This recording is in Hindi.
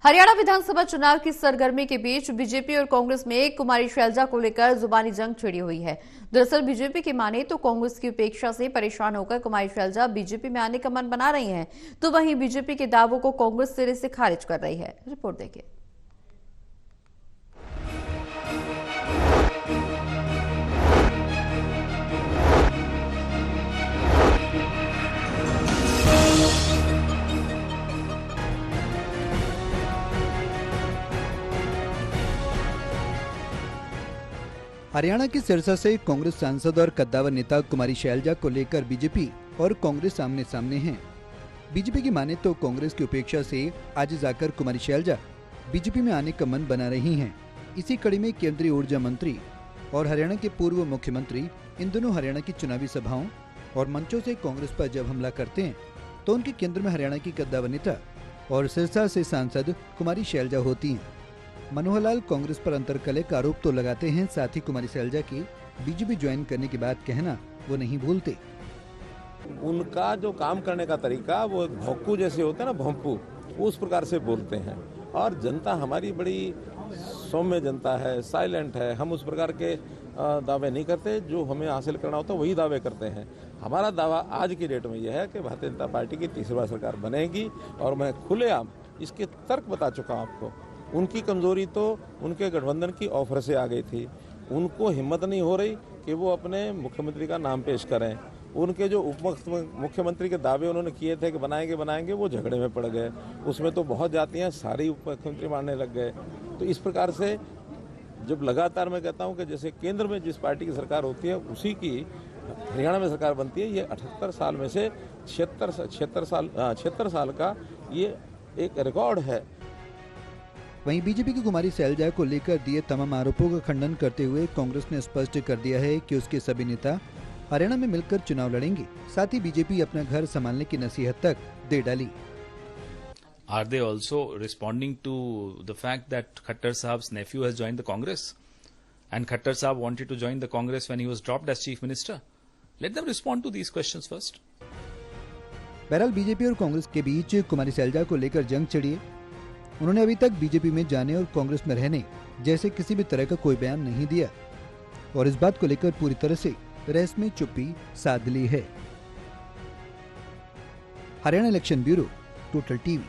हरियाणा विधानसभा चुनाव की सरगर्मी के बीच बीजेपी और कांग्रेस में कुमारी शैलजा को लेकर जुबानी जंग छिड़ी हुई है। दरअसल बीजेपी की माने तो कांग्रेस की उपेक्षा से परेशान होकर कुमारी शैलजा बीजेपी में आने का मन बना रही हैं, तो वहीं बीजेपी के दावों को कांग्रेस सिरे से खारिज कर रही है। रिपोर्ट देखिए। हरियाणा के सिरसा से कांग्रेस सांसद और कद्दावर नेता कुमारी शैलजा को लेकर बीजेपी और कांग्रेस आमने सामने हैं। बीजेपी की माने तो कांग्रेस की उपेक्षा से आज जाकर कुमारी शैलजा बीजेपी में आने का मन बना रही हैं। इसी कड़ी में केंद्रीय ऊर्जा मंत्री और हरियाणा के पूर्व मुख्यमंत्री इन दोनों हरियाणा की चुनावी सभाओं और मंचों से कांग्रेस पर जब हमला करते हैं तो उनके केंद्र में हरियाणा की कद्दावर नेता और सिरसा से सांसद कुमारी शैलजा होती हैं। मनोहर लाल कांग्रेस पर अंतरकलह का आरोप तो लगाते हैं, साथ ही कुमारी शैलजा की बीजेपी ज्वाइन करने की बात कहना वो नहीं भूलते। उनका जो काम करने का तरीका वो भौंकू जैसे होते हैं ना, भौंकू, उस प्रकार से बोलते हैं। और जनता हमारी बड़ी सौम्य जनता है, साइलेंट है। हम उस प्रकार के दावे नहीं करते। जो हमें हासिल करना होता है वही दावे करते हैं। हमारा दावा आज की डेट में यह है कि भारतीय जनता पार्टी की तीसरी बार सरकार बनेगी और मैं खुलेआम इसके तर्क बता चुका हूं आपको। उनकी कमजोरी तो उनके गठबंधन की ऑफर से आ गई थी। उनको हिम्मत नहीं हो रही कि वो अपने मुख्यमंत्री का नाम पेश करें। उनके जो उप मुख्यमंत्री के दावे उन्होंने किए थे कि बनाएंगे, वो झगड़े में पड़ गए। उसमें तो बहुत जातियां सारी उप मुख्यमंत्री मानने लग गए। तो इस प्रकार से जब लगातार मैं कहता हूं कि जैसे केंद्र में जिस पार्टी की सरकार होती है उसी की हरियाणा में सरकार बनती है। ये 78 साल में से 76 साल का ये एक रिकॉर्ड है। वहीं बीजेपी की कुमारी शैलजा को लेकर दिए तमाम आरोपों का खंडन करते हुए कांग्रेस ने स्पष्ट कर दिया है कि उसके सभी नेता हरियाणा में मिलकर चुनाव लड़ेंगे। साथ ही बीजेपी अपना घर संभालने की नसीहत तक दे डाली। Are they also responding to the fact that Khattar Sahab's nephew has joined the Congress? And Khattar Sahab wanted to join the Congress when he was dropped as Chief Minister? Let them respond to these questions first. बहरहाल बीजेपी और कांग्रेस के बीच कुमारी शैलजा को लेकर जंग छिड़ी है। उन्होंने अभी तक बीजेपी में जाने और कांग्रेस में रहने जैसे किसी भी तरह का कोई बयान नहीं दिया और इस बात को लेकर पूरी तरह से रस्मी चुप्पी साध ली है। Haryana election bureau, total TV.